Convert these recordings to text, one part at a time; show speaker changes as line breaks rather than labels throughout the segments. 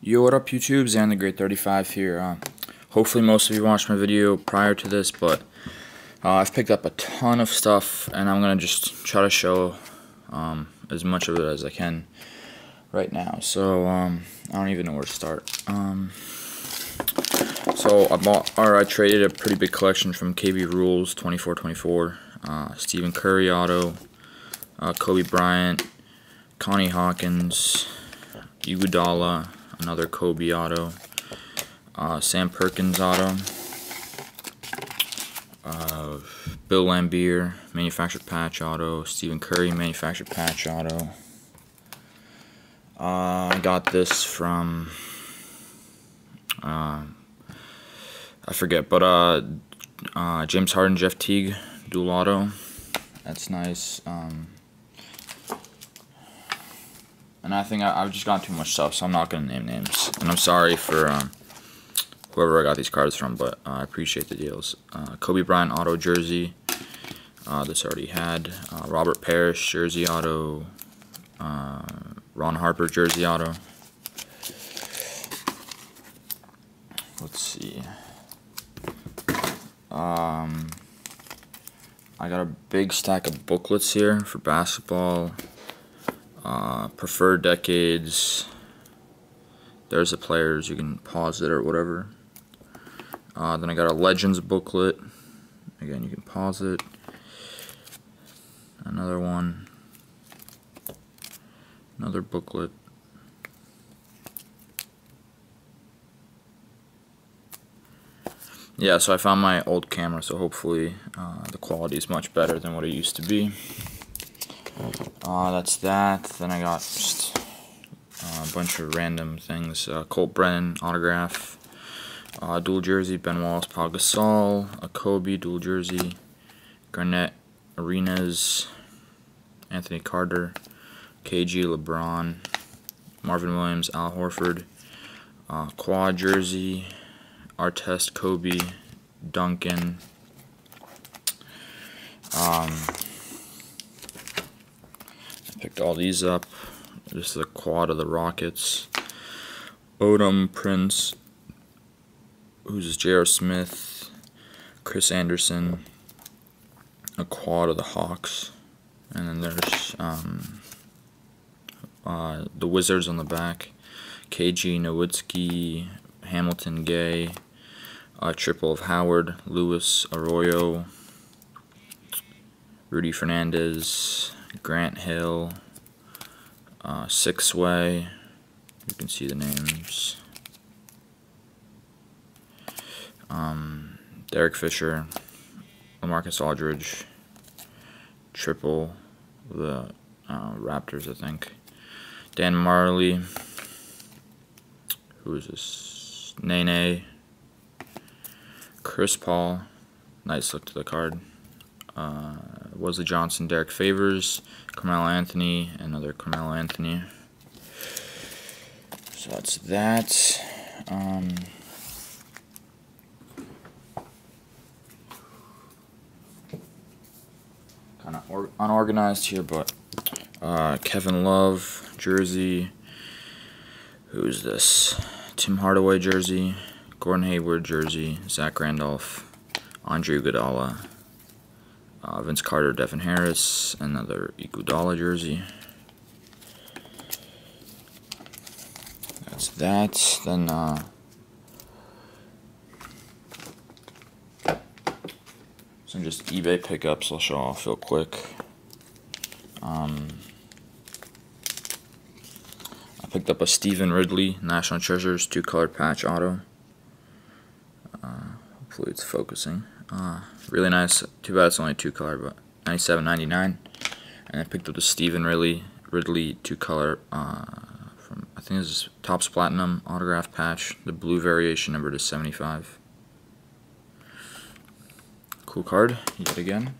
Yo, what up YouTube? Zan the Great 35 here. Hopefully most of you watched my video prior to this, but I've picked up a ton of stuff and I'm going to just try to show as much of it as I can right now. So I don't even know where to start. So I traded a pretty big collection from KB Rules 24/24, Stephen Curry auto, Kobe Bryant, Connie Hawkins, Iguodala, another Kobe auto, Sam Perkins auto, Bill Laimbeer manufactured patch auto, Stephen Curry manufactured patch auto. I got this from I forget, but James Harden, Jeff Teague dual auto. That's nice. And I think I've just got too much stuff, so I'm not going to name names. And I'm sorry for whoever I got these cards from, but I appreciate the deals. Kobe Bryant auto jersey. This already had. Robert Parrish jersey auto. Ron Harper jersey auto. Let's see. I got a big stack of booklets here for basketball. Preferred decades. There's the players, you can pause it or whatever. Then I got a Legends booklet. Again, you can pause it. Another one. Another booklet. Yeah, so I found my old camera, so hopefully the quality is much better than what it used to be. That's that. Then I got just a bunch of random things. Colt Brennan autograph, dual jersey, Ben Wallace, Pau Gasol, a Kobe dual jersey, Garnett Arenas, Anthony Carter, KG LeBron, Marvin Williams, Al Horford, quad jersey, Artest Kobe, Duncan. Picked all these up. This is a quad of the Rockets. Odom, Prince, who's this? J.R. Smith, Chris Anderson, a quad of the Hawks, and then there's the Wizards on the back. KG, Nowitzki, Hamilton, Gay, triple of Howard, Lewis, Arroyo, Rudy Fernandez, Grant Hill, Six Way, you can see the names, Derek Fisher, LaMarcus Aldridge, triple, the Raptors I think, Dan Marley, who is this, Nene, Chris Paul, nice look to the card, Wesley Johnson, Derek Favors, Carmelo Anthony, another Carmelo Anthony. So that's that. Kind of unorganized here, but Kevin Love jersey. Who's this? Tim Hardaway jersey, Gordon Hayward jersey, Zach Randolph, Andre Iguodala. Vince Carter, Devin Harris, another Iguodala jersey. That's that. Then some just eBay pickups I'll show off real quick. I picked up a Stephen Ridley National Treasures 2-color patch auto. Hopefully it's focusing. Really nice. Too bad it's only 2-color, but $97.99. And I picked up the Stephen Ridley 2-color from, I think this is Topps Platinum autograph patch. The blue variation numbered to 75. Cool card yet again.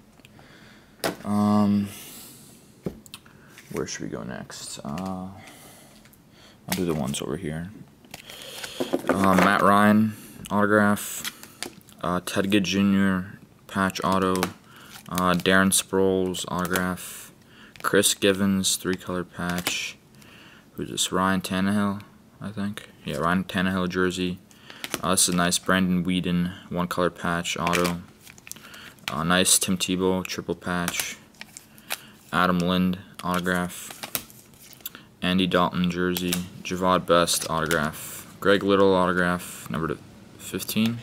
Where should we go next? I'll do the ones over here. Matt Ryan autograph. Ted Ginn Jr. patch auto, Darren Sproles autograph, Chris Givens 3-color patch, who's this, Ryan Tannehill I think. Yeah, Ryan Tannehill jersey. This is a nice Brandon Whedon one-color patch auto. Nice Tim Tebow triple patch. Adam Lind autograph. Andy Dalton jersey. Javad Best autograph. Greg Little autograph, number 15.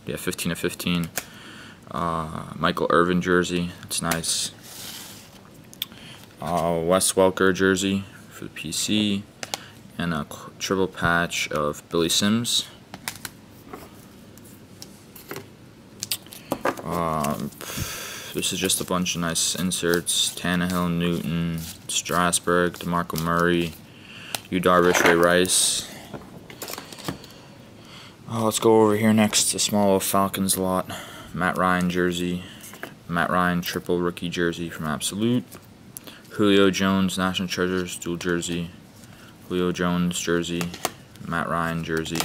Yeah, 15 of 15. Michael Irvin jersey. That's nice. Wes Welker jersey for the PC. And a triple patch of Billy Sims. This is just a bunch of nice inserts. Tannehill, Newton, Strasburg, DeMarco Murray, Yu Darvish, Ray Rice. Let's go over here next to small Falcons lot. Matt Ryan jersey. Matt Ryan triple rookie jersey from Absolute. Julio Jones National Treasures dual jersey. Julio Jones jersey. Matt Ryan jersey.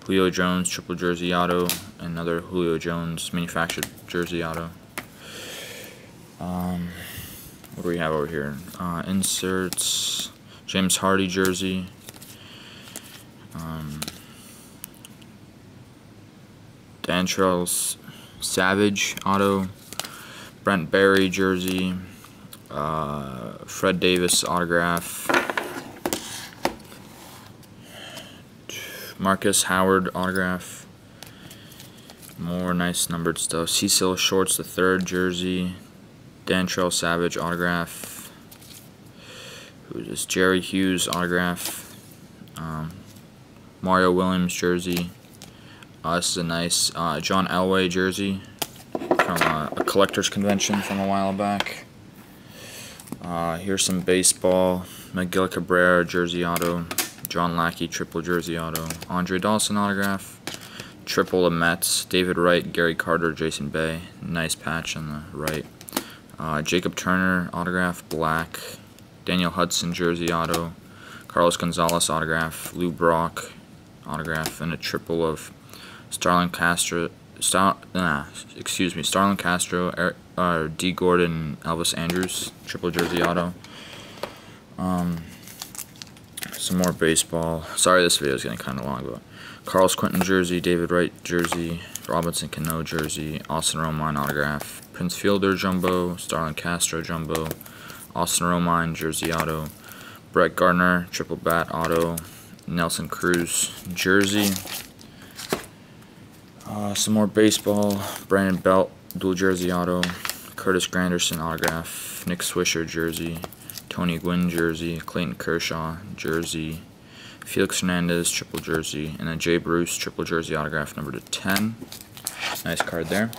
Julio Jones triple jersey auto. Another Julio Jones manufactured jersey auto. What do we have over here? Inserts. James Hardy jersey. Dantrell Savage auto. Brent Berry jersey. Fred Davis autograph. Marcus Howard autograph. More nice numbered stuff. Cecil Shorts the third jersey. Dantrell Savage autograph. Who is this? Jerry Hughes autograph. Mario Williams jersey. This is a nice John Elway jersey from a collector's convention from a while back. Here's some baseball. Miguel Cabrera jersey auto. John Lackey triple jersey auto. Andre Dawson autograph. Triple of Mets. David Wright, Gary Carter, Jason Bay. Nice patch on the right. Jacob Turner autograph, black. Daniel Hudson jersey auto. Carlos Gonzalez autograph. Lou Brock autograph, and a triple of Starlin Castro. Starlin Castro, D. Gordon, Elvis Andrews triple jersey auto. Some more baseball. Sorry, this video is getting kind of long, but Carlos Quentin jersey, David Wright jersey, Robinson Cano jersey, Austin Romine autograph, Prince Fielder jumbo, Starlin Castro jumbo, Austin Romine jersey auto, Brett Gardner triple bat auto, Nelson Cruz jersey. Some more baseball. Brandon Belt dual jersey auto, Curtis Granderson autograph, Nick Swisher jersey, Tony Gwynn jersey, Clayton Kershaw jersey, Felix Hernandez triple jersey, and then Jay Bruce triple jersey autograph number 10. Nice card there.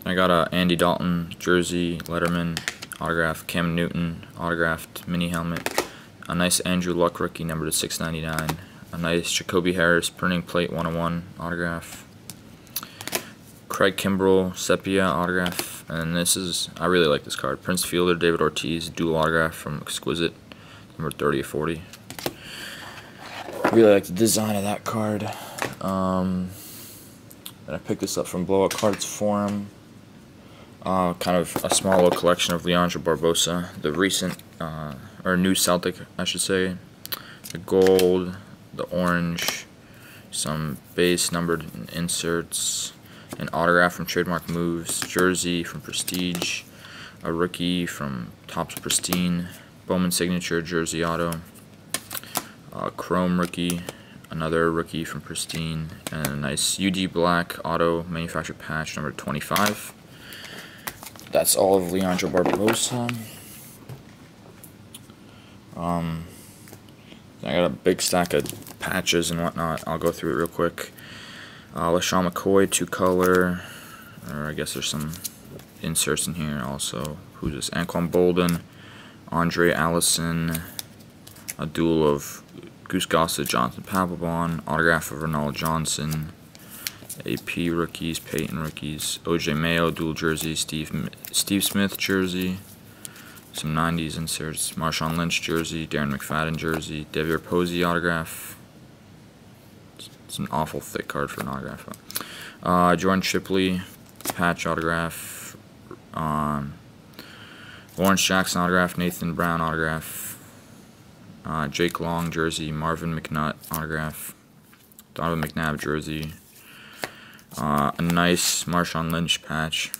I got a Andy Dalton jersey, Letterman autograph, Cam Newton autographed mini helmet, a nice Andrew Luck rookie number to 699, a nice Jacoby Harris printing plate 101 autograph, Craig Kimbrell sepia autograph, and this is, I really like this card, Prince Fielder, David Ortiz dual autograph from Exquisite number 30 of 40. Really like the design of that card. And I picked this up from Blowout Cards Forum. Kind of a small little collection of Leandro Barbosa, the recent, or new Celtic, I should say. The gold, the orange, some base numbered inserts, an autograph from Trademark Moves, jersey from Prestige, a rookie from Topps Pristine, Bowman Signature jersey auto, Chrome rookie, another rookie from Pristine, and a nice UD Black auto manufactured patch number 25. That's all of Leandro Barbosa. I got a big stack of patches and whatnot. I'll go through it real quick. LaShawn McCoy 2-color, or I guess there's some inserts in here also. Who's this? Anquan Bolden, Andre Allison, a duel of Goose Gossett, Jonathan Papelbon, autograph of Ronald Johnson, AP rookies, Peyton rookies, OJ Mayo dual jersey, Steve Smith jersey, some 90s inserts, Marshawn Lynch jersey, Darren McFadden jersey, Devier Posey autograph. It's an awful thick card for an autograph. Jordan Shipley patch autograph. Lawrence Jackson autograph, Nathan Brown autograph, Jake Long jersey, Marvin McNutt autograph, Donovan McNabb jersey, a nice Marshawn Lynch patch,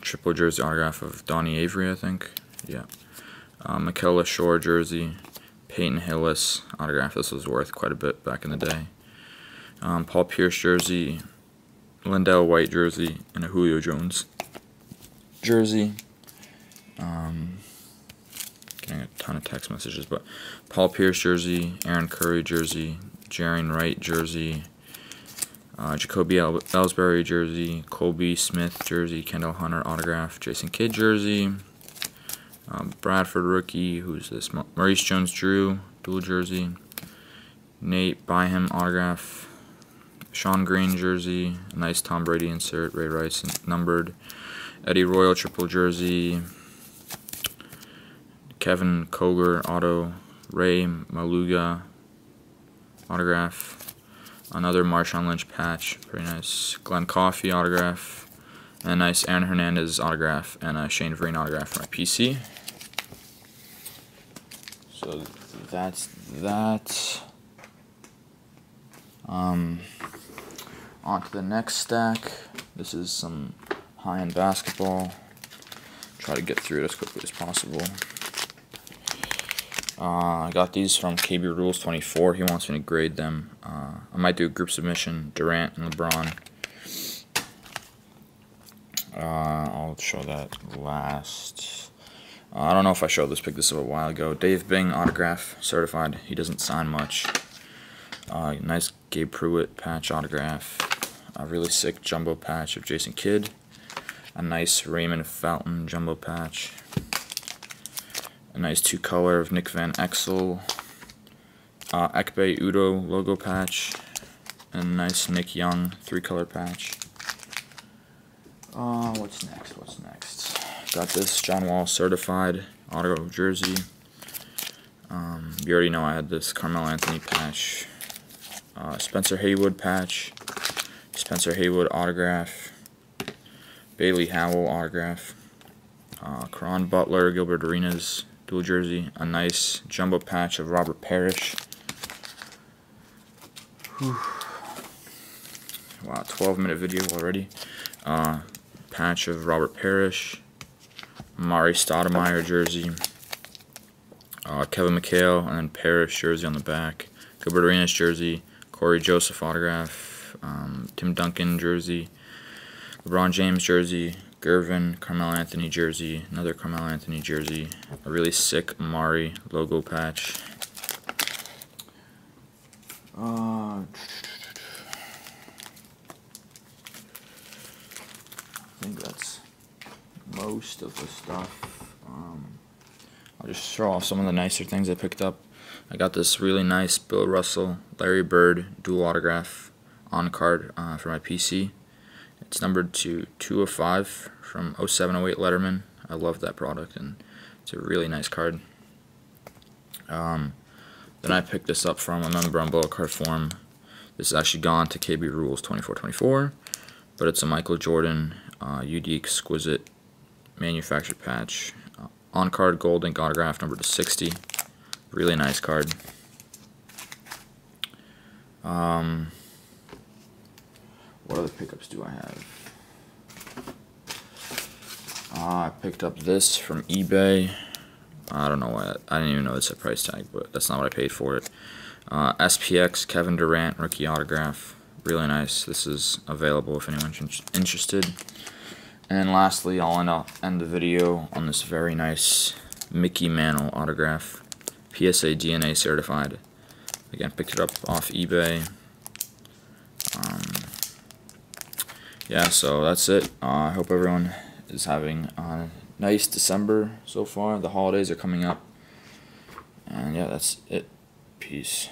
triple jersey autograph of Donnie Avery, I think. Yeah. Michaela Shore jersey, Peyton Hillis autograph. This was worth quite a bit back in the day. Paul Pierce jersey, Lindell White jersey, and a Julio Jones jersey. Getting a ton of text messages, but Paul Pierce jersey, Aaron Curry jersey, Jaren Wright jersey, Jacoby Ellsbury jersey, Colby Smith jersey, Kendall Hunter autograph, Jason Kidd jersey, Bradford rookie, who's this? Maurice Jones-Drew dual jersey, Nate Byham autograph, Sean Green jersey, a nice Tom Brady insert, Ray Rice numbered, Eddie Royal triple jersey, Kevin Koger auto, Ray Maluga autograph, another Marshawn Lynch patch, pretty nice, Glenn Coffey autograph, and a nice Aaron Hernandez autograph, and a Shane Vereen autograph for my PC. So that's that. On to the next stack. This is some high-end basketball. Try to get through it as quickly as possible. I got these from KB Rules 24. He wants me to grade them. I might do a group submission, Durant and LeBron. I'll show that last. I don't know if I showed this. Picked this up a while ago. Dave Bing autograph, certified. He doesn't sign much. Nice Gabe Pruitt patch autograph. A really sick jumbo patch of Jason Kidd. A nice Raymond Fountain jumbo patch. A nice 2-color of Nick Van Exel. Ekpe Udo logo patch. And a nice Nick Young 3-color patch. What's next? Got this John Wall certified auto jersey. You already know I had this Carmelo Anthony patch. Spencer Haywood patch. Spencer Haywood autograph. Bailey Howell autograph. Caron Butler, Gilbert Arenas dual jersey. A nice jumbo patch of Robert Parrish. Whew. Wow, 12-minute video already. Patch of Robert Parrish. Mari Stoudemire jersey. Kevin McHale, and then Parrish jersey on the back. Gilbert Arenas jersey. Corey Joseph autograph. Tim Duncan jersey. LeBron James jersey. Gervin, Carmelo Anthony jersey, another Carmelo Anthony jersey, a really sick Mari logo patch. I think that's most of the stuff. I'll just show off some of the nicer things I picked up. I got this really nice Bill Russell, Larry Bird dual autograph on card for my PC. It's numbered to 2 of 5 from 07-08 Letterman. I love that product, and it's a really nice card. Then I picked this up from a member on Bullet Card Forum. This is actually gone to KB Rules 2424, but it's a Michael Jordan UD Exquisite manufactured patch. On-card gold ink autograph numbered to 60. Really nice card. What other pickups do I have? I picked up this from eBay. I don't know why. I didn't even know it's a price tag, but that's not what I paid for it. SPX Kevin Durant rookie autograph. Really nice. This is available if anyone's interested. And lastly, I'll end the video on this very nice Mickey Mantle autograph. PSA DNA certified. Again, picked it up off eBay. Yeah, so that's it. I hope everyone is having a nice December so far. The holidays are coming up. And yeah, that's it. Peace.